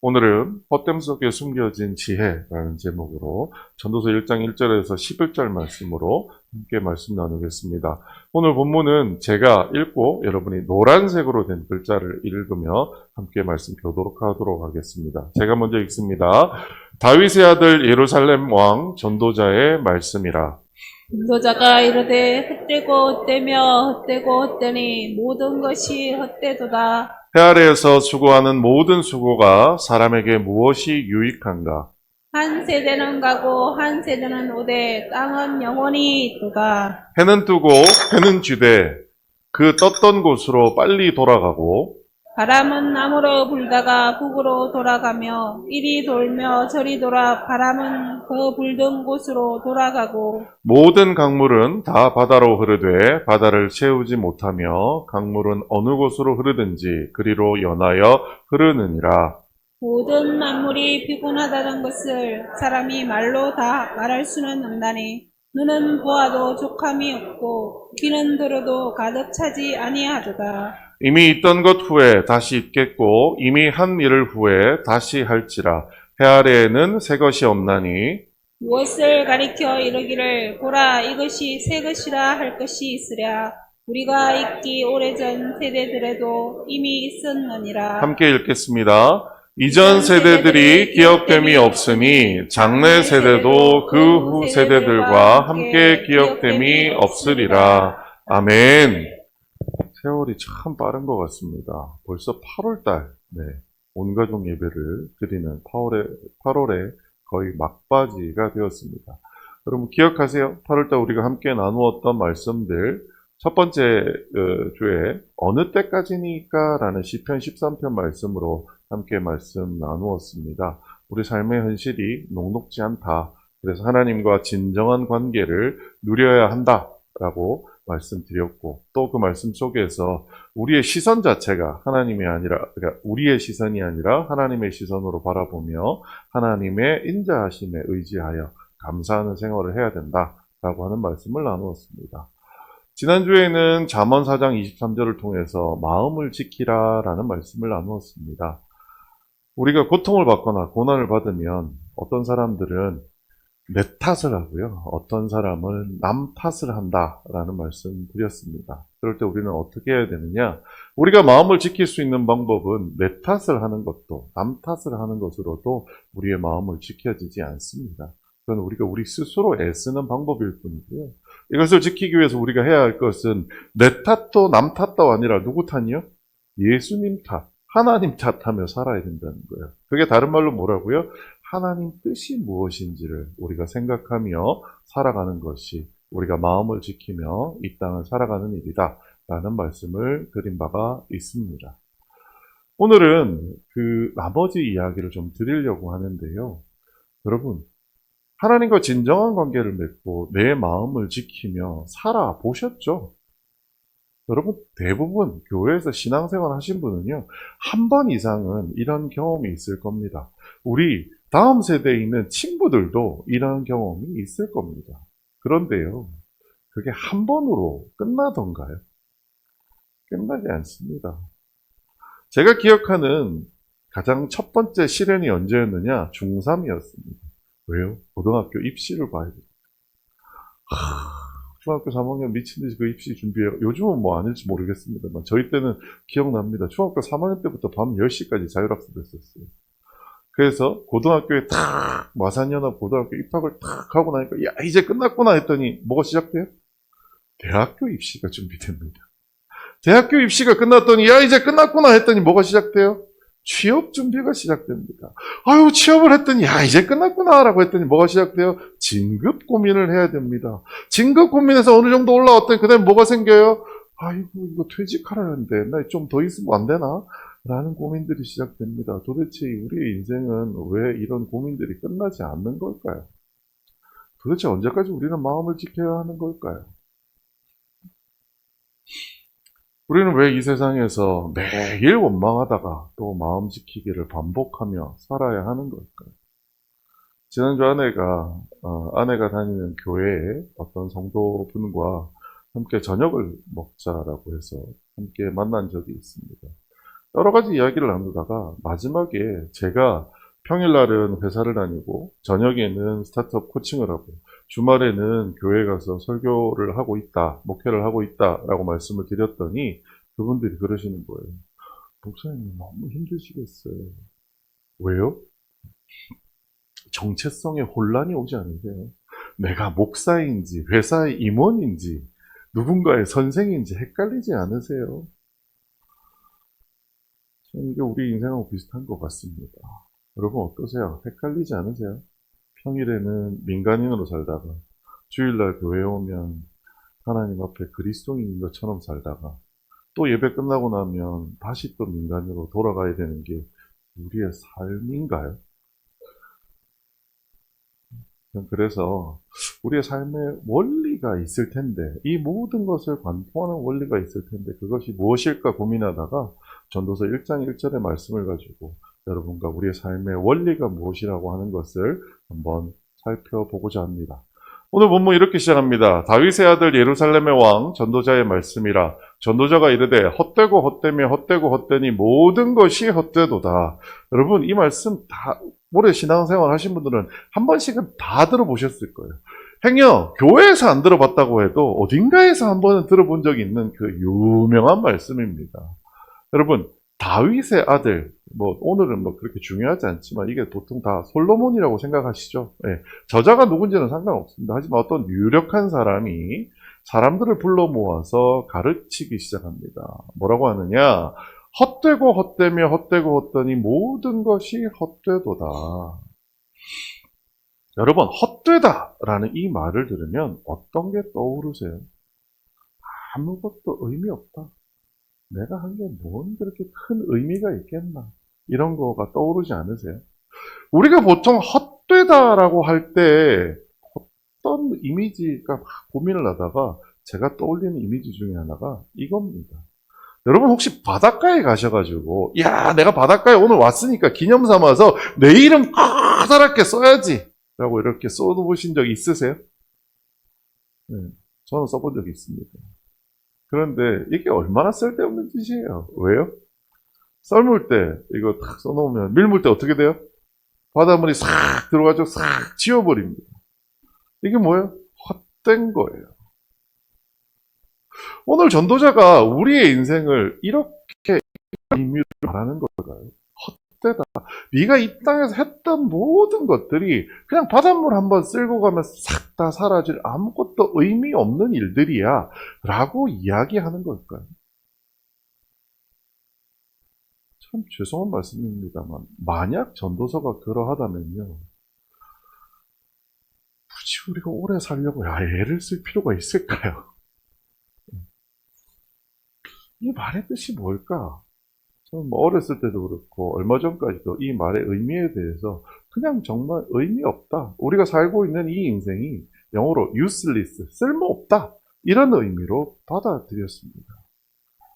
오늘은 헛됨 속에 숨겨진 지혜라는 제목으로 전도서 1장 1절에서 11절 말씀으로 함께 말씀 나누겠습니다. 오늘 본문은 제가 읽고 여러분이 노란색으로 된 글자를 읽으며 함께 말씀 교도록 하도록 하겠습니다. 제가 먼저 읽습니다. 다윗의 아들 예루살렘 왕 전도자의 말씀이라. 전도자가 이르되 헛되고 헛되며 헛되고 헛되니 모든 것이 헛되도다. 해 아래에서 수고하는 모든 수고가 사람에게 무엇이 유익한가? 한 세대는 가고 한 세대는 오되 땅은 영원히 있도다. 해는 뜨고 해는 지되 그 떴던 곳으로 빨리 돌아가고 바람은 남으로 불다가 북으로 돌아가며 이리 돌며 저리 돌아 바람은 그 불던 곳으로 돌아가고 모든 강물은 다 바다로 흐르되 바다를 채우지 못하며 강물은 어느 곳으로 흐르든지 그리로 연하여 흐르느니라. 모든 만물이 피곤하다는 것을 사람이 말로 다 말할 수는 없나니 눈은 보아도 족함이 없고 귀는 들어도 가득 차지 아니하도다. 이미 있던 것 후에 다시 있겠고 이미 한 일을 후에 다시 할지라. 해 아래에는 새 것이 없나니 무엇을 가리켜 이르기를 보라 이것이 새 것이라 할 것이 있으랴. 우리가 있기 오래전 세대들에도 이미 있었느니라. 함께 읽겠습니다. 이전 세대들이 기억됨이 없으니 장래 세대도 그 후 세대들과 함께 기억됨이 없으리라. 아멘. 세월이 참 빠른 것 같습니다. 벌써 8월달, 온가족 예배를 드리는 8월에 거의 막바지가 되었습니다. 여러분 기억하세요? 8월달 우리가 함께 나누었던 말씀들, 첫 번째 주에 어느 때까지니까 라는 시편 13편 말씀으로 함께 말씀 나누었습니다. 우리 삶의 현실이 녹록지 않다. 그래서 하나님과 진정한 관계를 누려야 한다라고 말씀드렸고, 또 그 말씀 속에서 우리의 시선 자체가 하나님이 아니라, 그러니까 우리의 시선이 아니라 하나님의 시선으로 바라보며 하나님의 인자하심에 의지하여 감사하는 생활을 해야 된다라고 하는 말씀을 나누었습니다. 지난주에는 잠언 4장 23절을 통해서 마음을 지키라라는 말씀을 나누었습니다. 우리가 고통을 받거나 고난을 받으면 어떤 사람들은 내 탓을 하고요. 어떤 사람은 남 탓을 한다라는 말씀 드렸습니다. 그럴 때 우리는 어떻게 해야 되느냐? 우리가 마음을 지킬 수 있는 방법은 내 탓을 하는 것도 남 탓을 하는 것으로도 우리의 마음을 지켜지지 않습니다. 그건 우리가 우리 스스로 애쓰는 방법일 뿐이고요. 이것을 지키기 위해서 우리가 해야 할 것은 내 탓도 남 탓도 아니라 누구 탓이요? 예수님 탓, 하나님 탓하며 살아야 된다는 거예요. 그게 다른 말로 뭐라고요? 하나님 뜻이 무엇인지를 우리가 생각하며 살아가는 것이 우리가 마음을 지키며 이 땅을 살아가는 일이다 라는 말씀을 드린 바가 있습니다. 오늘은 그 나머지 이야기를 좀 드리려고 하는데요. 여러분, 하나님과 진정한 관계를 맺고 내 마음을 지키며 살아보셨죠? 여러분, 대부분 교회에서 신앙생활 하신 분은요, 한 번 이상은 이런 경험이 있을 겁니다. 우리 다음 세대에 있는 친구들도 이런 경험이 있을 겁니다. 그런데요, 그게 한 번으로 끝나던가요? 끝나지 않습니다. 제가 기억하는 가장 첫 번째 시련이 언제였느냐? 중3이었습니다. 왜요? 고등학교 입시를 봐야 돼요. 중학교 3학년 미친듯이 그 입시 준비해요. 요즘은 뭐 아닐지 모르겠습니다만 저희 때는 기억납니다. 중학교 3학년 때부터 밤 10시까지 자율학습했었어요. 그래서 고등학교에 탁 마산연합 고등학교 입학을 탁 하고 나니까 야 이제 끝났구나 했더니 뭐가 시작돼요? 대학교 입시가 준비됩니다. 대학교 입시가 끝났더니 야 이제 끝났구나 했더니 뭐가 시작돼요? 취업 준비가 시작됩니다. 아유 취업을 했더니 야 이제 끝났구나 라고 했더니 뭐가 시작돼요? 진급 고민을 해야 됩니다. 진급 고민에서 어느 정도 올라왔더니 그 다음에 뭐가 생겨요? 아이고 이거 퇴직하라는데 나 좀 더 있으면 안 되나? 라는 고민들이 시작됩니다. 도대체 우리의 인생은 왜 이런 고민들이 끝나지 않는 걸까요? 도대체 언제까지 우리는 마음을 지켜야 하는 걸까요? 우리는 왜 이 세상에서 매일 원망하다가 또 마음 지키기를 반복하며 살아야 하는 걸까요? 지난주 아내가 다니는 교회에 어떤 성도분과 함께 저녁을 먹자라고 해서 함께 만난 적이 있습니다. 여러 가지 이야기를 나누다가 마지막에 제가 평일날은 회사를 다니고 저녁에는 스타트업 코칭을 하고 주말에는 교회 가서 설교를 하고 있다, 목회를 하고 있다라고 말씀을 드렸더니 그분들이 그러시는 거예요. 목사님 너무 힘드시겠어요. 왜요? 정체성에 혼란이 오지 않으세요? 내가 목사인지 회사의 임원인지 누군가의 선생인지 헷갈리지 않으세요? 이게 우리 인생하고 비슷한 것 같습니다. 여러분 어떠세요? 헷갈리지 않으세요? 평일에는 민간인으로 살다가 주일날 교회에 오면 하나님 앞에 그리스도인인 것처럼 살다가 또 예배 끝나고 나면 다시 또 민간인으로 돌아가야 되는 게 우리의 삶인가요? 그래서 우리의 삶에 원리가 있을 텐데 이 모든 것을 관통하는 원리가 있을 텐데 그것이 무엇일까 고민하다가 전도서 1장 1절의 말씀을 가지고 여러분과 우리의 삶의 원리가 무엇이라고 하는 것을 한번 살펴보고자 합니다. 오늘 본문 이렇게 시작합니다. 다윗의 아들 예루살렘의 왕 전도자의 말씀이라. 전도자가 이르되 헛되고 헛되며 헛되고 헛되니 모든 것이 헛되도다. 여러분 이 말씀 다 오래 신앙생활 하신 분들은 한 번씩은 다 들어보셨을 거예요. 행여 교회에서 안 들어봤다고 해도 어딘가에서 한 번은 들어본 적이 있는 그 유명한 말씀입니다. 여러분 다윗의 아들, 오늘은 그렇게 중요하지 않지만 이게 보통 다 솔로몬이라고 생각하시죠. 예, 저자가 누군지는 상관없습니다. 하지만 어떤 유력한 사람이 사람들을 불러 모아서 가르치기 시작합니다. 뭐라고 하느냐? 헛되고 헛되며 헛되고 헛되니 모든 것이 헛되도다. 여러분 헛되다라는 이 말을 들으면 어떤 게 떠오르세요? 아무것도 의미 없다. 내가 한 게 뭔 그렇게 큰 의미가 있겠나? 이런 거가 떠오르지 않으세요? 우리가 보통 헛되다라고 할 때 어떤 이미지가 막 고민을 하다가 제가 떠올리는 이미지 중에 하나가 이겁니다. 여러분 혹시 바닷가에 가셔가지고 야 내가 바닷가에 오늘 왔으니까 기념 삼아서 내 이름 커다랗게 써야지 라고 이렇게 써보신 적 있으세요? 네, 저는 써본 적이 있습니다. 그런데 이게 얼마나 쓸데없는 짓이에요. 왜요? 썰물 때 이거 탁 써놓으면 밀물 때 어떻게 돼요? 바닷물이 싹 들어가지고 싹 지워버립니다. 이게 뭐예요? 헛된 거예요. 오늘 전도자가 우리의 인생을 이렇게 의미를 말하는 걸까요? 헛되다. 네가 이 땅에서 했던 모든 것들이 그냥 바닷물 한번 쓸고 가면 싹 다 사라질 아무것도 의미 없는 일들이야 라고 이야기하는 걸까요? 참 죄송한 말씀입니다만 만약 전도서가 그러하다면요 굳이 우리가 오래 살려고 애를 쓸 필요가 있을까요? 이 말의 뜻이 뭘까? 저는 어렸을 때도 그렇고 얼마 전까지도 이 말의 의미에 대해서 그냥 정말 의미 없다. 우리가 살고 있는 이 인생이 영어로 useless, 쓸모없다. 이런 의미로 받아들였습니다.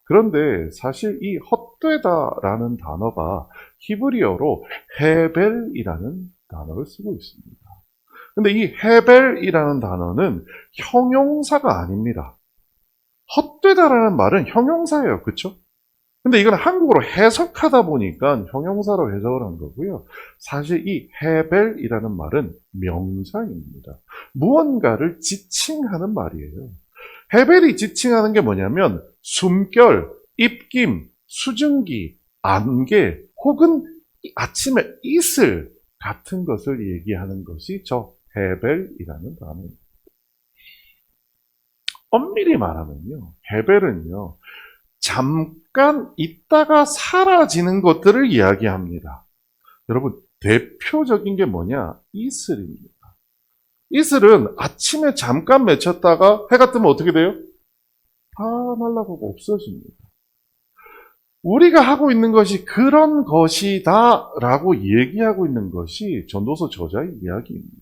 그런데 사실 이 헛되다라는 단어가 히브리어로 헤벨이라는 단어를 쓰고 있습니다. 근데 이 헤벨이라는 단어는 형용사가 아닙니다. 헛되다라는 말은 형용사예요. 그쵸? 근데 이건 한국어로 해석하다 보니까 형용사로 해석을 한 거고요. 사실 이 헤벨이라는 말은 명사입니다. 무언가를 지칭하는 말이에요. 헤벨이 지칭하는 게 뭐냐면 숨결, 입김, 수증기, 안개 혹은 아침에 이슬 같은 것을 얘기하는 것이 저 헤벨이라는 단어입니다. 엄밀히 말하면요. 헤벨은요. 잠깐 있다가 사라지는 것들을 이야기합니다. 여러분 대표적인 게 뭐냐? 이슬입니다. 이슬은 아침에 잠깐 맺혔다가 해가 뜨면 어떻게 돼요? 다 날아가고 없어집니다. 우리가 하고 있는 것이 그런 것이다 라고 얘기하고 있는 것이 전도서 저자의 이야기입니다.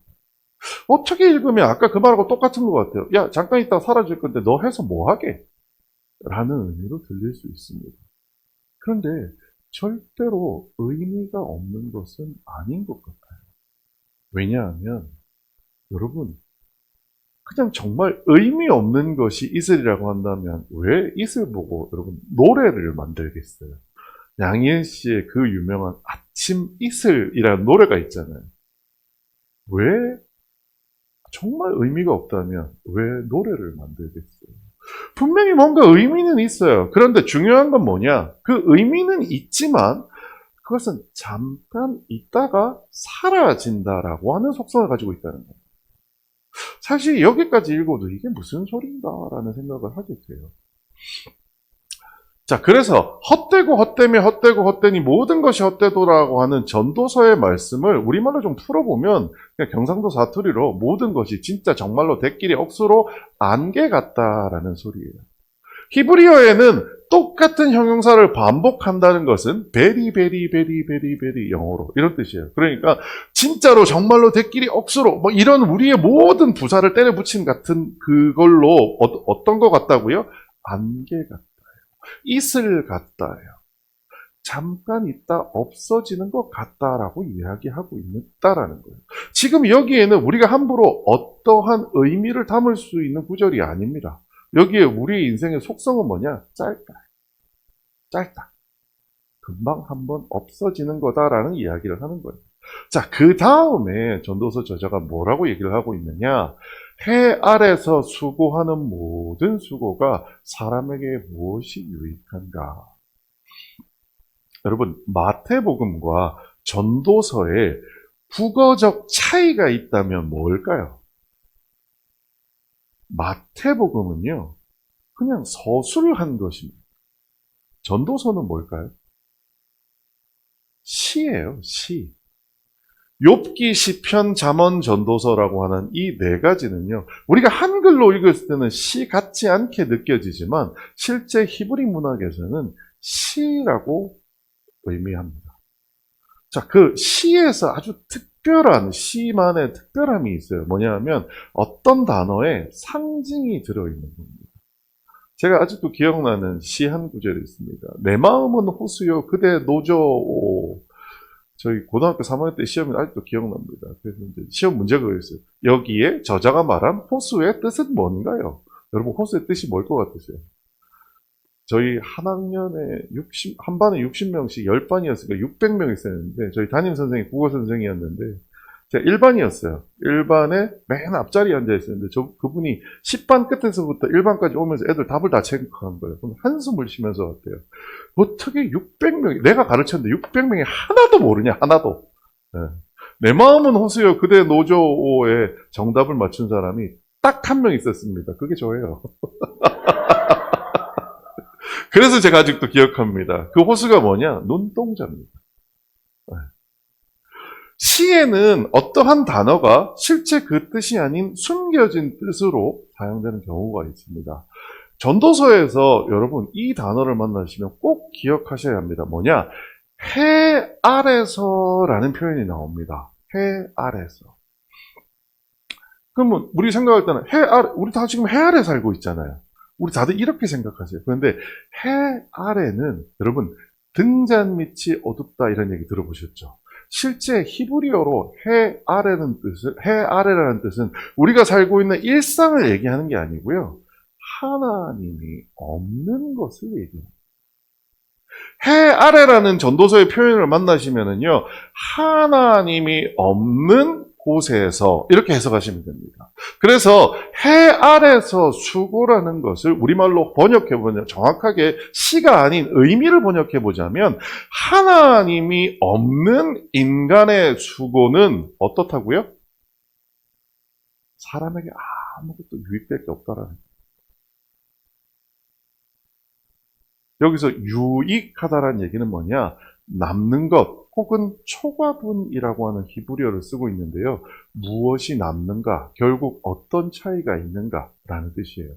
어떻게 읽으면 아까 그 말하고 똑같은 것 같아요. 야 잠깐 있다가 사라질 건데 너 해서 뭐 하게? 라는 의미로 들릴 수 있습니다. 그런데 절대로 의미가 없는 것은 아닌 것 같아요. 왜냐하면 여러분 그냥 정말 의미 없는 것이 이슬이라고 한다면 왜 이슬 보고 여러분 노래를 만들겠어요? 양희은 씨의 그 유명한 아침 이슬이라는 노래가 있잖아요. 왜 정말 의미가 없다면 왜 노래를 만들겠어요? 분명히 뭔가 의미는 있어요. 그런데 중요한 건 뭐냐? 그 의미는 있지만 그것은 잠깐 있다가 사라진다라고 하는 속성을 가지고 있다는 거예요. 사실 여기까지 읽어도 이게 무슨 소린가라는 생각을 하게 돼요. 자, 그래서 헛되고 헛되며 헛되고 헛되니 모든 것이 헛되도라고 하는 전도서의 말씀을 우리말로 좀 풀어보면 그냥 경상도 사투리로 모든 것이 진짜 정말로 대끼리 억수로 안개 같다라는 소리예요. 히브리어에는 똑같은 형용사를 반복한다는 것은 베리 베리 베리 베리 베리 영어로 이런 뜻이에요. 그러니까 진짜로 정말로 대끼리 억수로 뭐 이런 우리의 모든 부사를 때려 붙임 같은 그걸로 어떤 것 같다고요? 안개 같다. 이슬 같다예요. 잠깐 있다 없어지는 것 같다라고 이야기하고 있다라는 거예요. 지금 여기에는 우리가 함부로 어떠한 의미를 담을 수 있는 구절이 아닙니다. 여기에 우리의 인생의 속성은 뭐냐? 짧다. 금방 한번 없어지는 거다라는 이야기를 하는 거예요. 자, 그 다음에 전도서 저자가 뭐라고 얘기를 하고 있느냐? 해 아래서 수고하는 모든 수고가 사람에게 무엇이 유익한가? 여러분, 마태복음과 전도서에 국어적 차이가 있다면 뭘까요? 마태복음은요, 그냥 서술을 한 것입니다. 전도서는 뭘까요? 시예요, 시. 욥기, 시편, 잠언, 전도서라고 하는 이 네 가지는요. 우리가 한글로 읽었을 때는 시 같지 않게 느껴지지만 실제 히브리 문학에서는 시라고 의미합니다. 자, 그 시에서 아주 특별한 시만의 특별함이 있어요. 뭐냐면 어떤 단어에 상징이 들어있는 겁니다. 제가 아직도 기억나는 시 한 구절이 있습니다. 내 마음은 호수요 그대 노저오. 저희 고등학교 3학년 때 시험이 아직도 기억납니다. 그래서 이제 시험 문제가 그랬어요. 여기에 저자가 말한 호수의 뜻은 뭔가요? 여러분 호수의 뜻이 뭘 것 같으세요? 저희 한 학년에 한 반에 60명씩 10반이었으니까 600명 있었는데 저희 담임 선생님이 국어 선생이었는데 제가 1반이었어요. 1반에 맨 앞자리에 앉아 있었는데 그분이 10반 끝에서부터 1반까지 오면서 애들 답을 다 체크한 거예요. 그럼 한숨을 쉬면서 왔대요. 어떻게 600명이 내가 가르쳤는데 600명이 하나도 모르냐? 하나도. 네. 내 마음은 호수요 그대 노조의 정답을 맞춘 사람이 딱 한 명 있었습니다. 그게 저예요. 그래서 제가 아직도 기억합니다. 그 호수가 뭐냐? 눈동자입니다. 시에는 어떠한 단어가 실제 그 뜻이 아닌 숨겨진 뜻으로 사용되는 경우가 있습니다. 전도서에서 여러분 이 단어를 만나시면 꼭 기억하셔야 합니다. 뭐냐? 해 아래서라는 표현이 나옵니다. 해 아래서. 그러면 우리 생각할 때는 우리 다 지금 해 아래 살고 있잖아요. 우리 다들 이렇게 생각하세요. 그런데 해 아래는 여러분 등잔 밑이 어둡다 이런 얘기 들어보셨죠? 실제 히브리어로 해 아래라는 뜻은 우리가 살고 있는 일상을 얘기하는 게 아니고요. 하나님이 없는 것을 얘기합니다. 해 아래라는 전도서의 표현을 만나시면은요, 하나님이 없는 곳에서 이렇게 해석하시면 됩니다. 그래서 해 아래서 수고라는 것을 우리말로 번역해보면 정확하게 시가 아닌 의미를 번역해보자면 하나님이 없는 인간의 수고는 어떻다고요? 사람에게 아무것도 유익될 게 없다라는 거예요. 여기서 유익하다라는 얘기는 뭐냐? 남는 것 혹은 초과분이라고 하는 히브리어를 쓰고 있는데요. 무엇이 남는가? 결국 어떤 차이가 있는가라는 뜻이에요.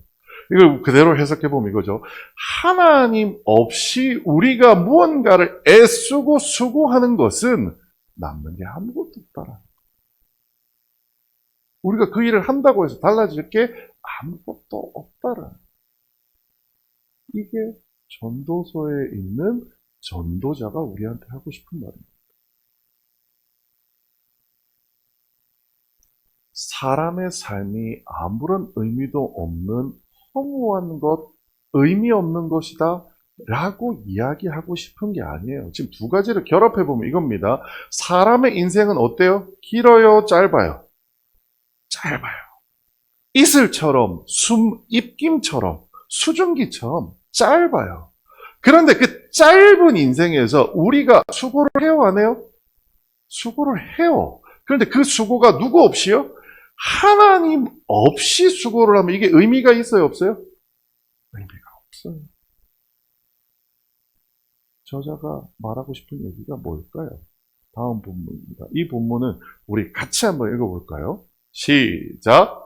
이걸 그대로 해석해보면 이거죠. 하나님 없이 우리가 무언가를 애쓰고 수고하는 것은 남는 게 아무것도 없다라. 우리가 그 일을 한다고 해서 달라질 게 아무것도 없다라. 이게 전도서에 있는 전도자가 우리한테 하고 싶은 말입니다. 사람의 삶이 아무런 의미도 없는 허무한 것, 의미 없는 것이다. 라고 이야기하고 싶은 게 아니에요. 지금 두 가지를 결합해보면 이겁니다. 사람의 인생은 어때요? 길어요? 짧아요? 짧아요. 이슬처럼, 입김처럼, 수증기처럼 짧아요. 그런데 그 짧은 인생에서 우리가 수고를 해요, 안 해요? 수고를 해요. 그런데 그 수고가 누구 없이요? 하나님 없이 수고를 하면 이게 의미가 있어요, 없어요? 의미가 없어요. 저자가 말하고 싶은 얘기가 뭘까요? 다음 본문입니다. 이 본문은 우리 같이 한번 읽어볼까요? 시작!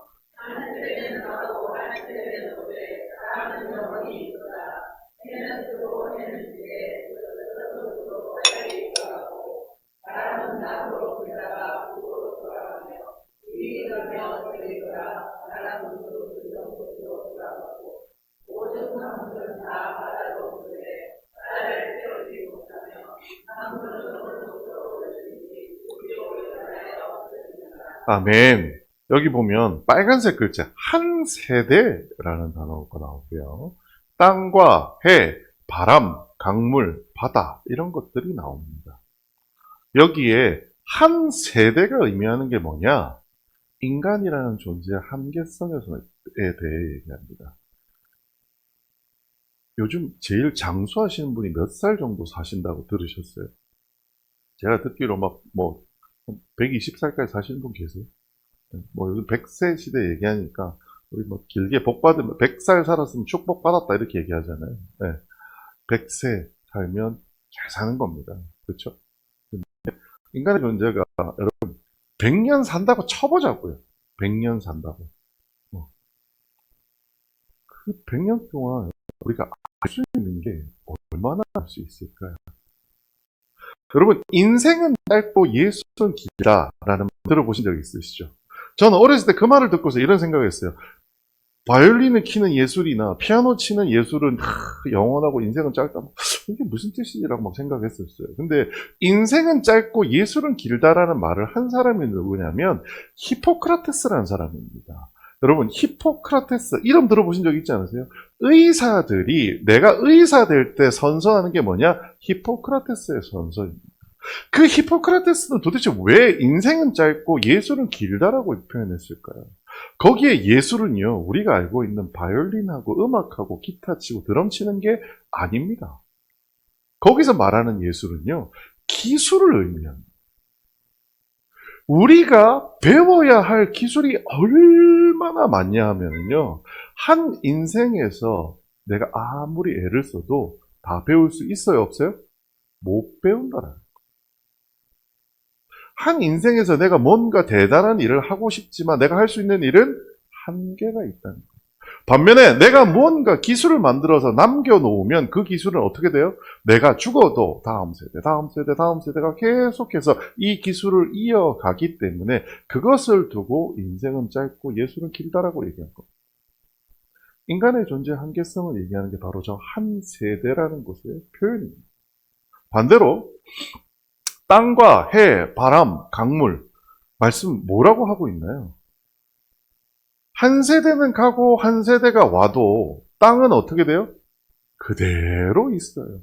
아멘. 여기 보면 빨간색 글자 한 세대라는 단어가 나오고요. 땅과 해, 바람, 강물, 바다 이런 것들이 나옵니다. 여기에 한 세대가 의미하는 게 뭐냐? 인간이라는 존재의 한계성에 대해 얘기합니다. 요즘 제일 장수하시는 분이 몇 살 정도 사신다고 들으셨어요? 제가 듣기로 120살까지 사시는 분 계세요? 요즘 100세 시대 얘기하니까, 우리 길게 복 받으면, 100살 살았으면 축복 받았다, 이렇게 얘기하잖아요. 네. 100세 살면 잘 사는 겁니다. 그렇죠? 인간의 존재가, 여러분, 100년 산다고 쳐보자고요. 100년 산다고. 그 100년 동안 우리가 알 수 있는 게 얼마나 알 수 있을까요? 여러분, 인생은 짧고 예수는 길다라는 말 들어보신 적 있으시죠? 저는 어렸을 때 그 말을 듣고서 이런 생각을 했어요. 바이올린을 키는 예술이나 피아노 치는 예술은 영원하고 인생은 짧다. 이게 무슨 뜻이라고 막 생각했었어요. 근데 인생은 짧고 예술은 길다라는 말을 한 사람이 누구냐면 히포크라테스라는 사람입니다. 여러분, 히포크라테스 이름 들어보신 적 있지 않으세요? 의사들이 내가 의사 될 때 선서하는 게 뭐냐? 히포크라테스의 선서입니다. 그 히포크라테스는 도대체 왜 인생은 짧고 예술은 길다라고 표현했을까요? 거기에 예술은요, 우리가 알고 있는 바이올린하고 음악하고 기타 치고 드럼 치는 게 아닙니다. 거기서 말하는 예술은요, 기술을 의미합니다. 우리가 배워야 할 기술이 얼마나 많냐 하면요, 한 인생에서 내가 아무리 애를 써도 다 배울 수 있어요, 없어요? 못 배운다라는. 한 인생에서 내가 뭔가 대단한 일을 하고 싶지만 내가 할 수 있는 일은 한계가 있다는 거예요. 반면에 내가 뭔가 기술을 만들어서 남겨놓으면 그 기술은 어떻게 돼요? 내가 죽어도 다음 세대가 계속해서 이 기술을 이어가기 때문에 그것을 두고 인생은 짧고 예술은 길다라고 얘기한 겁니다. 인간의 존재의 한계성을 얘기하는 게 바로 저 한 세대라는 것의 표현입니다. 반대로 땅과 해, 바람, 강물 말씀 뭐라고 하고 있나요? 한 세대는 가고 한 세대가 와도 땅은 어떻게 돼요? 그대로 있어요.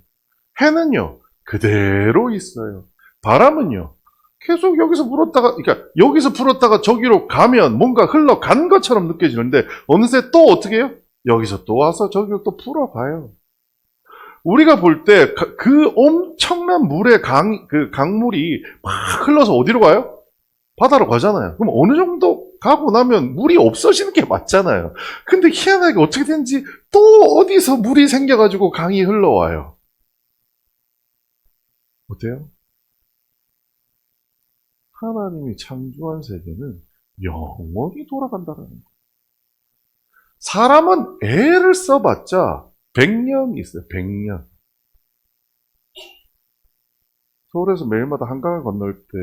해는요, 그대로 있어요. 바람은요, 계속 여기서 불었다가, 그러니까 여기서 불었다가 저기로 가면 뭔가 흘러간 것처럼 느껴지는데 어느새 또 어떻게 해요? 여기서 또 와서 저기로 또 불어가요. 우리가 볼 때 그 엄청난 물의 강물이 막 흘러서 어디로 가요? 바다로 가잖아요. 그럼 어느 정도 가고 나면 물이 없어지는 게 맞잖아요. 근데 희한하게 어떻게 된지 또 어디서 물이 생겨가지고 강이 흘러와요. 어때요? 하나님이 창조한 세계는 영원히 돌아간다는 거예요. 사람은 애를 써봤자 100년이 있어요. 100년. 서울에서 매일마다 한강을 건널 때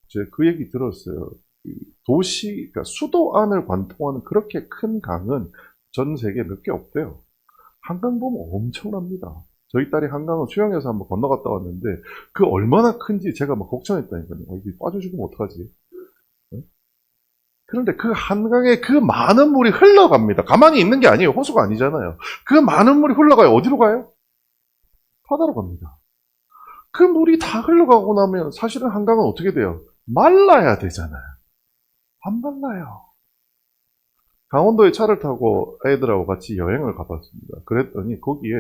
제가 그 얘기 들었어요. 그러니까 수도 안을 관통하는 그렇게 큰 강은 전 세계에 몇 개 없대요. 한강 보면 엄청납니다. 저희 딸이 한강을 수영해서 한번 건너갔다 왔는데 그 얼마나 큰지 제가 막 걱정했다니까요. 이게 빠져 죽으면 어떡하지? 그런데 그 한강에 그 많은 물이 흘러갑니다. 가만히 있는 게 아니에요. 호수가 아니잖아요. 그 많은 물이 흘러가요. 어디로 가요? 바다로 갑니다. 그 물이 다 흘러가고 나면 사실은 한강은 어떻게 돼요? 말라야 되잖아요. 안 말라요. 강원도에 차를 타고 애들하고 같이 여행을 가봤습니다. 그랬더니 거기에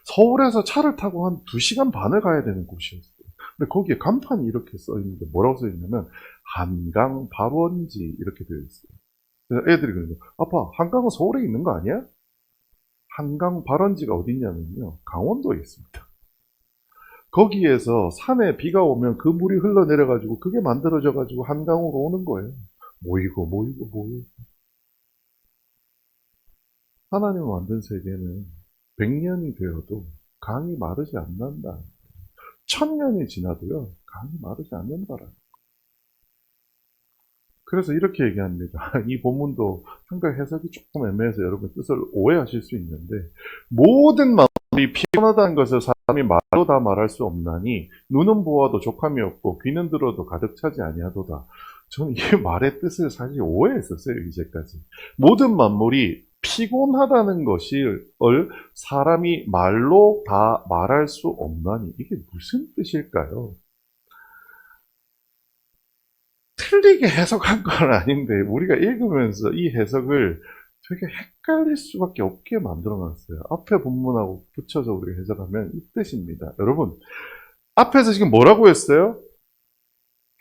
서울에서 차를 타고 한 2시간 반을 가야 되는 곳이었어요. 근데 거기에 간판이 이렇게 써 있는데 뭐라고 써 있냐면 한강 발원지 이렇게 되어 있어요. 그래서 애들이 그러죠. 아빠, 한강은 서울에 있는 거 아니야? 한강 발원지가 어디 있냐면요. 강원도에 있습니다. 거기에서 산에 비가 오면 그 물이 흘러내려가지고 그게 만들어져가지고 한강으로 오는 거예요. 모이고. 하나님을 만든 세계는 100년이 되어도 강이 마르지 않는다. 1000년이 지나도요, 강이 마르지 않는다라. 그래서 이렇게 얘기합니다. 이 본문도 상당히 해석이 조금 애매해서 여러분 뜻을 오해하실 수 있는데, 모든 마음이 피곤하다는 것을 사람이 말로 다 말할 수 없나니, 눈은 보아도 족함이 없고, 귀는 들어도 가득 차지 아니하도다. 저는 이 말의 뜻을 사실 오해했었어요, 이제까지. 모든 만물이 피곤하다는 것을 사람이 말로 다 말할 수 없나니, 이게 무슨 뜻일까요? 틀리게 해석한 건 아닌데 우리가 읽으면서 이 해석을 되게 헷갈릴 수밖에 없게 만들어놨어요. 앞에 본문하고 붙여서 우리가 해석하면 이 뜻입니다. 여러분, 앞에서 지금 뭐라고 했어요?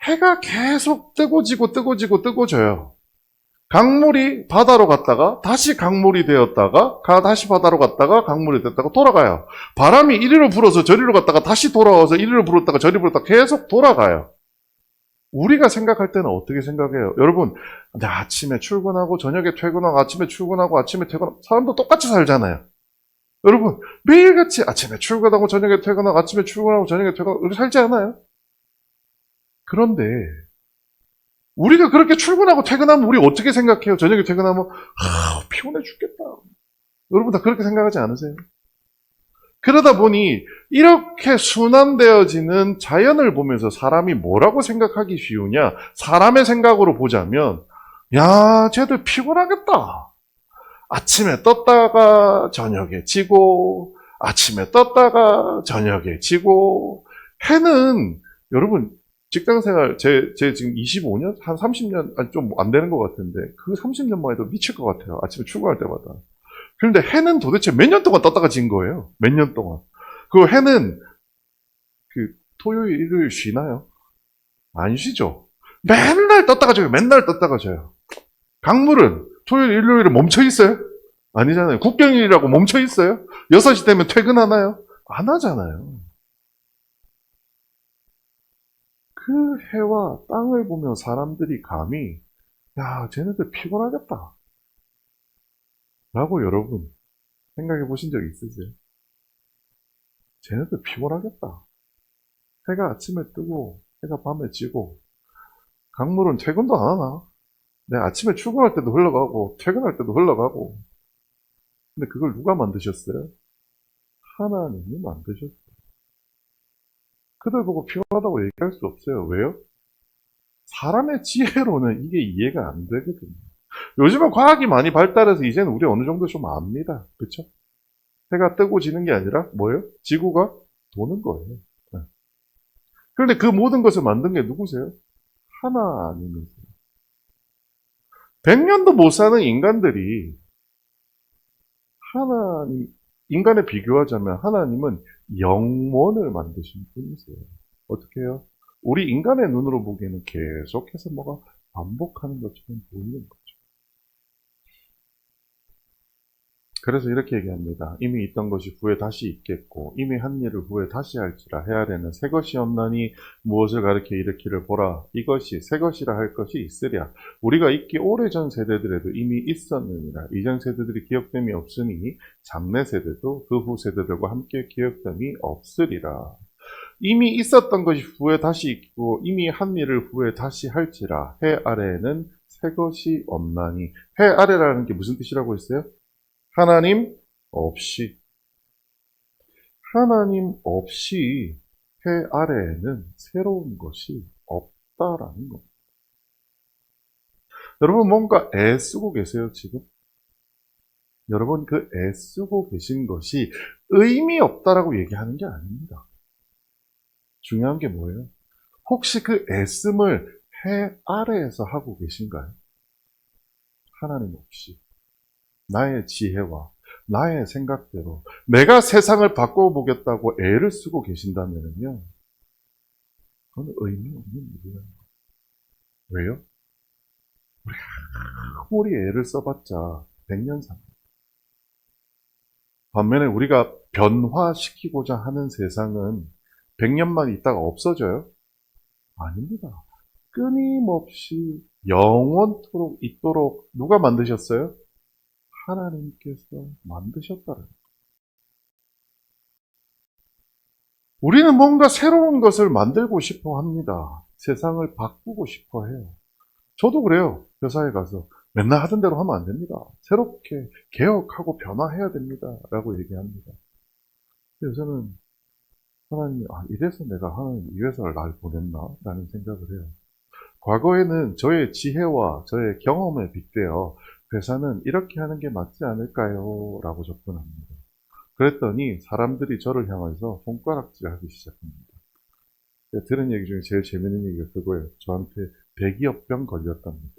해가 계속 뜨고 져요. 강물이 바다로 갔다가 다시 강물이 되었다가 다시 바다로 갔다가 강물이 됐다가 돌아가요. 바람이 이리로 불어서 저리로 갔다가 다시 돌아와서 이리로 불었다가 저리로 불었다가 계속 돌아가요. 우리가 생각할 때는 어떻게 생각해요? 여러분, 아침에 출근하고 저녁에 퇴근하고 아침에 출근하고 아침에 퇴근하고 사람도 똑같이 살잖아요. 여러분, 매일같이 아침에 출근하고 저녁에 퇴근하고 아침에 출근하고 저녁에 퇴근하고 이렇게 살지 않아요? 그런데 우리가 그렇게 출근하고 퇴근하면 우리 어떻게 생각해요? 저녁에 퇴근하면 피곤해 죽겠다. 여러분 다 그렇게 생각하지 않으세요? 그러다 보니 이렇게 순환되어지는 자연을 보면서 사람이 뭐라고 생각하기 쉬우냐? 사람의 생각으로 보자면 야, 쟤들 피곤하겠다. 아침에 떴다가 저녁에 지고 아침에 떴다가 저녁에 지고 해는 여러분 직장생활 제 지금 25년? 한 30년? 아니 좀 안 되는 것 같은데 그 30년만 해도 미칠 것 같아요. 아침에 출근할 때마다. 그런데 해는 도대체 몇 년 동안 떴다가 진 거예요. 몇 년 동안. 그 해는 그 토요일, 일요일 쉬나요? 안 쉬죠. 맨날 떴다가 져요. 맨날 떴다가 져요. 강물은 토요일, 일요일에 멈춰 있어요? 아니잖아요. 국경일이라고 멈춰 있어요? 6시 되면 퇴근하나요? 안 하잖아요. 그 해와 땅을 보며 사람들이 감히 야, 쟤네들 피곤하겠다. 라고 여러분 생각해 보신 적 있으세요? 쟤네들 피곤하겠다. 해가 아침에 뜨고 해가 밤에 지고 강물은 퇴근도 안 하나? 내 아침에 출근할 때도 흘러가고 퇴근할 때도 흘러가고 근데 그걸 누가 만드셨어요? 하나님이 만드셨어요. 그들 보고 피곤하다고 얘기할 수 없어요. 왜요? 사람의 지혜로는 이게 이해가 안 되거든요. 요즘은 과학이 많이 발달해서 이제는 우리 어느 정도 좀 압니다. 그렇죠? 해가 뜨고 지는 게 아니라 뭐예요? 지구가 도는 거예요. 네. 그런데 그 모든 것을 만든 게 누구세요? 하나님이세요. 100년도 못 사는 인간들이 하나님, 인간에 비교하자면 하나님은 영원을 만드신 분이세요. 어떻게 해요? 우리 인간의 눈으로 보기에는 계속해서 뭐가 반복하는 것처럼 보이는 거죠. 그래서 이렇게 얘기합니다. 이미 있던 것이 후에 다시 있겠고 이미 한 일을 후에 다시 할지라 해 아래는 새 것이 없나니 무엇을 가리켜 일으키를 보라. 이것이 새 것이라 할 것이 있으랴. 우리가 있기 오래전 세대들에도 이미 있었느니라. 이전 세대들이 기억됨이 없으니 장래 세대도 그 후 세대들과 함께 기억됨이 없으리라. 이미 있었던 것이 후에 다시 있고 이미 한 일을 후에 다시 할지라. 해 아래에는 새 것이 없나니. 해 아래라는 게 무슨 뜻이라고 했어요? 하나님 없이 해 아래에는 새로운 것이 없다라는 겁니다. 여러분 뭔가 애쓰고 계세요 지금? 여러분, 그 애쓰고 계신 것이 의미 없다라고 얘기하는 게 아닙니다. 중요한 게 뭐예요? 혹시 그 애씀을 해 아래에서 하고 계신가요? 하나님 없이. 나의 지혜와 나의 생각대로 내가 세상을 바꿔보겠다고 애를 쓰고 계신다면요, 그건 의미 없는 일이에요. 왜요? 아무리 애를 써봤자 100년 삽니다. 반면에 우리가 변화시키고자 하는 세상은 100년만 있다가 없어져요? 아닙니다. 끊임없이 영원토록 있도록 누가 만드셨어요? 하나님께서 만드셨다는 거예요. 우리는 뭔가 새로운 것을 만들고 싶어 합니다. 세상을 바꾸고 싶어 해요. 저도 그래요. 회사에 가서 맨날 하던 대로 하면 안 됩니다. 새롭게 개혁하고 변화해야 됩니다. 라고 얘기합니다. 그래서 하나님이, 이래서 내가 하나님 이 회사를 날 보냈나? 라는 생각을 해요. 과거에는 저의 지혜와 저의 경험에 빗대어 회사는 이렇게 하는 게 맞지 않을까요? 라고 접근합니다. 그랬더니 사람들이 저를 향해서 손가락질하기 시작합니다. 들은 얘기 중에 제일 재밌는 얘기가 그거예요. 저한테 대기업병 걸렸답니다.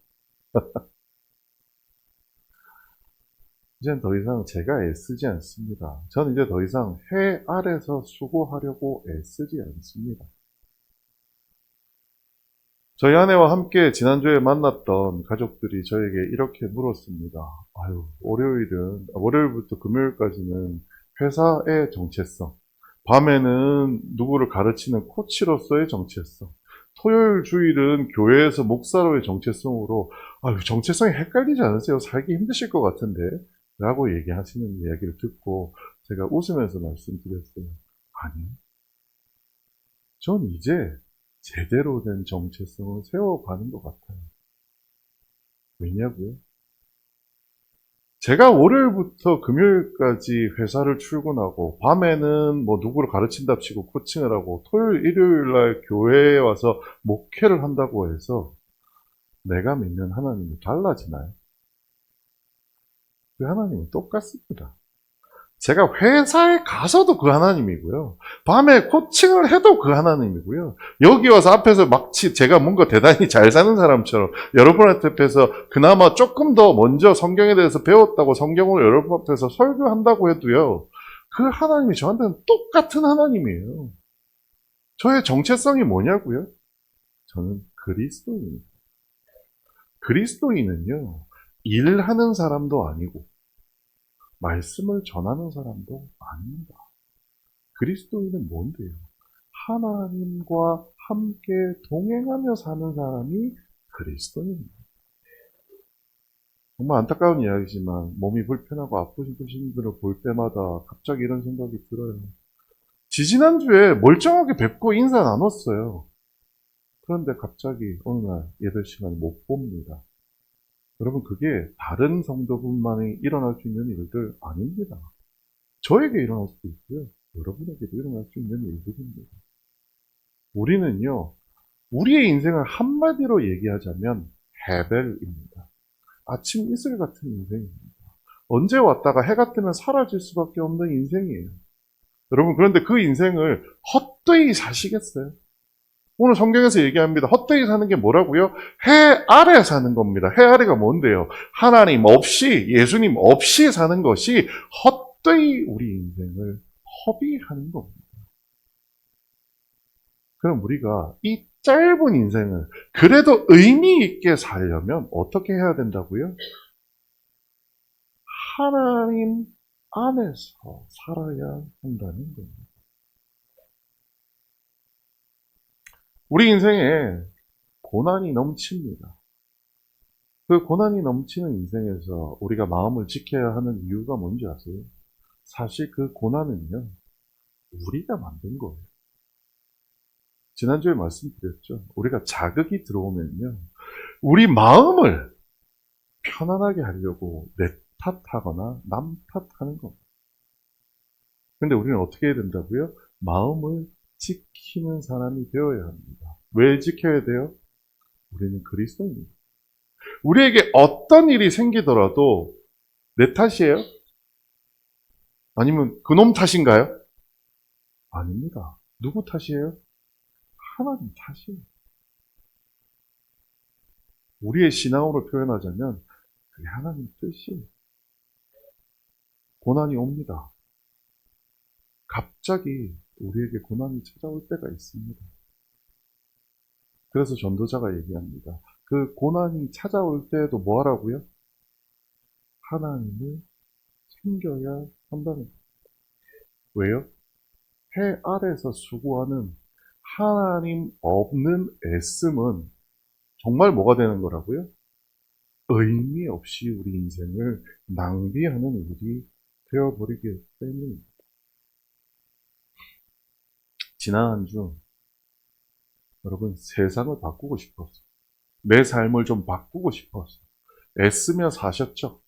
이젠 더 이상 제가 애쓰지 않습니다. 저는 이제 더 이상 해 아래서 수고하려고 애쓰지 않습니다. 저희 아내와 함께 지난주에 만났던 가족들이 저에게 이렇게 물었습니다. 월요일부터 금요일까지는 회사의 정체성, 밤에는 누구를 가르치는 코치로서의 정체성, 토요일, 주일은 교회에서 목사로의 정체성으로, 정체성이 헷갈리지 않으세요? 살기 힘드실 것 같은데? 라고 얘기하시는 이야기를 듣고 제가 웃으면서 말씀드렸어요. 아니요. 전 이제 제대로 된 정체성을 세워가는 것 같아요. 왜냐고요? 제가 월요일부터 금요일까지 회사를 출근하고 밤에는 뭐 누구를 가르친답시고 코칭을 하고 토요일, 일요일날 교회에 와서 목회를 한다고 해서 내가 믿는 하나님이 달라지나요? 그 하나님은 똑같습니다. 제가 회사에 가서도 그 하나님이고요. 밤에 코칭을 해도 그 하나님이고요. 여기 와서 앞에서 마치 제가 뭔가 대단히 잘 사는 사람처럼 여러분한테 앞에서 그나마 조금 더 먼저 성경에 대해서 배웠다고 성경을 여러분 앞에서 설교한다고 해도요. 그 하나님이 저한테는 똑같은 하나님이에요. 저의 정체성이 뭐냐고요? 저는 그리스도인입니다. 그리스도인은요. 일하는 사람도 아니고 말씀을 전하는 사람도 아닙니다. 그리스도인은 뭔데요? 하나님과 함께 동행하며 사는 사람이 그리스도인입니다. 정말 안타까운 이야기지만 몸이 불편하고 아프신 분들을 볼 때마다 갑자기 이런 생각이 들어요. 지지난주에 멀쩡하게 뵙고 인사 나눴어요. 그런데 갑자기 어느 날 예배 시간에 못 봅니다. 여러분, 그게 다른 성도분만이 일어날 수 있는 일들 아닙니다. 저에게 일어날 수도 있고요. 여러분에게도 일어날 수 있는 일들입니다. 우리는요, 우리의 인생을 한마디로 얘기하자면 헤벨입니다. 아침 이슬 같은 인생입니다. 언제 왔다가 해가 뜨면 사라질 수밖에 없는 인생이에요. 여러분, 그런데 그 인생을 헛되이 사시겠어요? 오늘 성경에서 얘기합니다. 헛되이 사는 게 뭐라고요? 해 아래 사는 겁니다. 해 아래가 뭔데요? 하나님 없이, 예수님 없이 사는 것이 헛되이 우리 인생을 허비하는 겁니다. 그럼 우리가 이 짧은 인생을 그래도 의미 있게 살려면 어떻게 해야 된다고요? 하나님 안에서 살아야 한다는 겁니다. 우리 인생에 고난이 넘칩니다. 그 고난이 넘치는 인생에서 우리가 마음을 지켜야 하는 이유가 뭔지 아세요? 사실 그 고난은요, 우리가 만든 거예요. 지난주에 말씀드렸죠. 우리가 자극이 들어오면요, 우리 마음을 편안하게 하려고 내 탓하거나 남 탓하는 겁니다. 근데 우리는 어떻게 해야 된다고요? 마음을 지키는 사람이 되어야 합니다. 왜 지켜야 돼요? 우리는 그리스도입니다. 우리에게 어떤 일이 생기더라도 내 탓이에요? 아니면 그놈 탓인가요? 아닙니다. 누구 탓이에요? 하나님 탓이에요. 우리의 신앙으로 표현하자면 그게 하나님 뜻이에요. 고난이 옵니다. 갑자기 우리에게 고난이 찾아올 때가 있습니다. 그래서 전도자가 얘기합니다. 그 고난이 찾아올 때에도 뭐 하라고요? 하나님을 섬겨야 한다는 거예요. 왜요? 해 아래서 수고하는 하나님 없는 애씀은 정말 뭐가 되는 거라고요? 의미 없이 우리 인생을 낭비하는 일이 되어버리기 때문입니다. 지난 한 주 여러분 세상을 바꾸고 싶었어요. 내 삶을 좀 바꾸고 싶었어요. 애쓰며 사셨죠?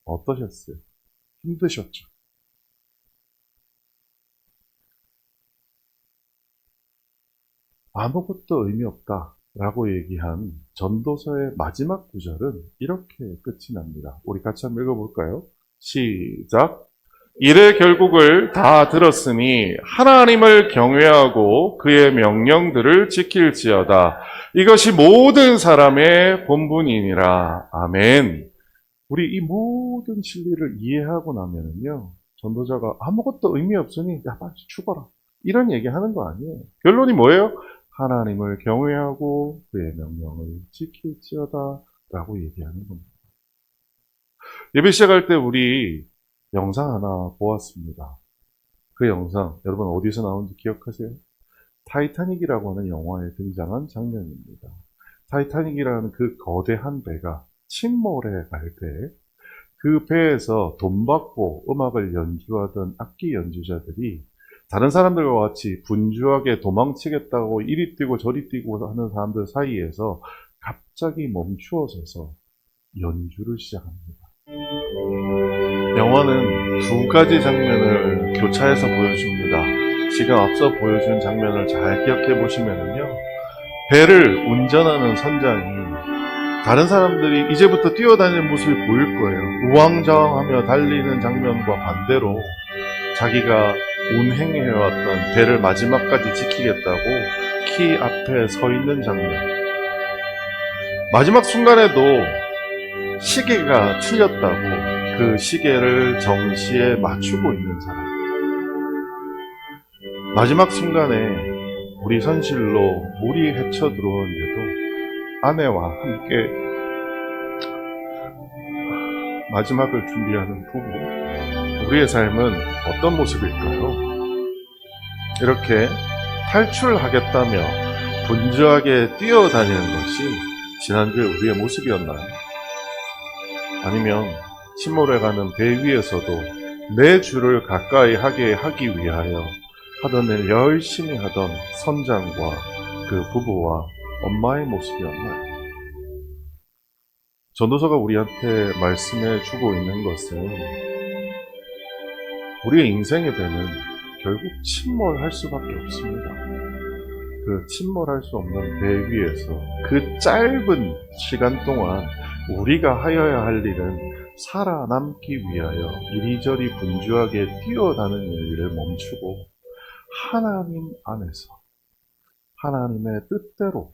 어떠셨어요? 힘드셨죠? 아무것도 의미 없다라고 얘기한 전도서의 마지막 구절은 이렇게 끝이 납니다. 우리 같이 한번 읽어볼까요? 시작! 이래 결국을 다 들었으니 하나님을 경외하고 그의 명령들을 지킬지어다. 이것이 모든 사람의 본분이니라. 아멘. 우리 이 모든 진리를 이해하고 나면은요, 전도자가 아무것도 의미 없으니 야 빨리 죽어라 이런 얘기하는 거 아니에요. 결론이 뭐예요? 하나님을 경외하고 그의 명령을 지킬지어다 라고 얘기하는 겁니다. 예배 시작할 때 우리 영상 하나 보았습니다. 그 영상 여러분 어디서 나온지 기억하세요? 타이타닉이라고 하는 영화에 등장한 장면입니다. 타이타닉이라는 그 거대한 배가 침몰해 갈 때 그 배에서 돈 받고 음악을 연주하던 악기 연주자들이 다른 사람들과 같이 분주하게 도망치겠다고 이리 뛰고 저리 뛰고 하는 사람들 사이에서 갑자기 멈추어서서 연주를 시작합니다. 영화는 두 가지 장면을 교차해서 보여줍니다. 지금 앞서 보여준 장면을 잘 기억해 보시면요. 배를 운전하는 선장이 다른 사람들이 이제부터 뛰어다니는 모습이 보일 거예요. 우왕좌왕하며 달리는 장면과 반대로 자기가 운행해왔던 배를 마지막까지 지키겠다고 키 앞에 서 있는 장면. 마지막 순간에도 시계가 틀렸다고 그 시계를 정시에 맞추고 있는 사람. 마지막 순간에 우리 선실로 물이 헤쳐 들어오는데도 아내와 함께 마지막을 준비하는 부부. 우리의 삶은 어떤 모습일까요? 이렇게 탈출하겠다며 분주하게 뛰어다니는 것이 지난주에 우리의 모습이었나요? 아니면 침몰해가는 배 위에서도 내 주를 가까이 하게 하기 위하여 하던 일 열심히 하던 선장과 그 부부와 엄마의 모습이었나요? 전도서가 우리한테 말씀해 주고 있는 것은 우리의 인생의 배는 결국 침몰할 수밖에 없습니다. 그 침몰할 수 없는 배 위에서 그 짧은 시간 동안 우리가 하여야 할 일은 살아남기 위하여 이리저리 분주하게 뛰어다니는 일을 멈추고 하나님 안에서 하나님의 뜻대로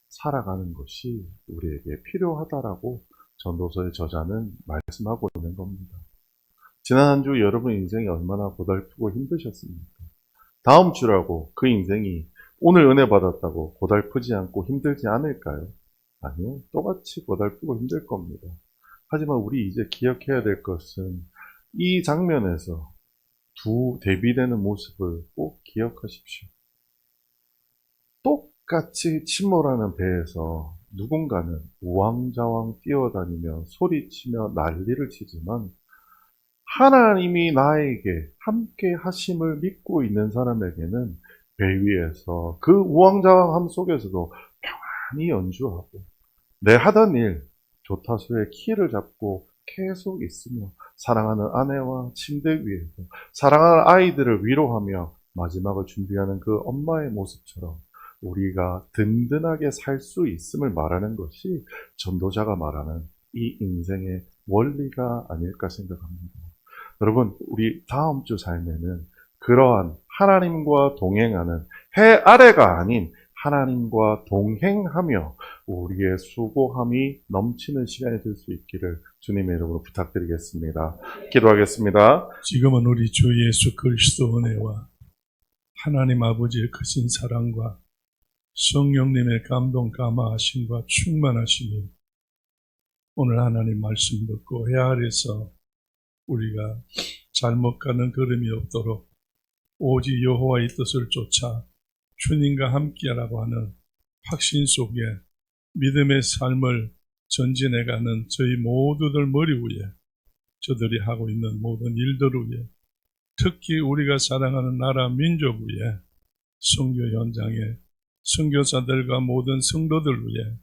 살아가는 것이 우리에게 필요하다라고 전도서의 저자는 말씀하고 있는 겁니다. 지난 한 주 여러분 인생이 얼마나 고달프고 힘드셨습니까? 다음 주라고 그 인생이 오늘 은혜 받았다고 고달프지 않고 힘들지 않을까요? 아니요. 똑같이 고달프고 힘들 겁니다. 하지만 우리 이제 기억해야 될 것은 이 장면에서 두 대비되는 모습을 꼭 기억하십시오. 똑같이 침몰하는 배에서 누군가는 우왕좌왕 뛰어다니며 소리치며 난리를 치지만 하나님이 나에게 함께 하심을 믿고 있는 사람에게는 배 위에서 그 우왕좌왕함 속에서도 평안히 연주하고 내 하던 일 조타수의 키를 잡고 계속 있으며 사랑하는 아내와 침대 위에서 사랑하는 아이들을 위로하며 마지막을 준비하는 그 엄마의 모습처럼 우리가 든든하게 살 수 있음을 말하는 것이 전도자가 말하는 이 인생의 원리가 아닐까 생각합니다. 여러분, 우리 다음 주 삶에는 그러한 하나님과 동행하는 해 아래가 아닌 하나님과 동행하며 우리의 수고함이 넘치는 시간이 될 수 있기를 주님의 이름으로 부탁드리겠습니다. 기도하겠습니다. 지금은 우리 주 예수 그리스도 은혜와 하나님 아버지의 크신 사랑과 성령님의 감동 감화하심과 충만하심이 오늘 하나님 말씀 듣고 해 아래서 우리가 잘못 가는 걸음이 없도록 오직 여호와의 뜻을 쫓아 주님과 함께하라고 하는 확신 속에 믿음의 삶을 전진해가는 저희 모두들 머리 위에 저들이 하고 있는 모든 일들 위에 특히 우리가 사랑하는 나라 민족 위에 선교 현장에 선교사들과 모든 성도들 위에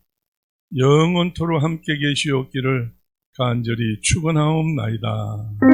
영원토록 함께 계시옵기를 간절히 축원하옵나이다.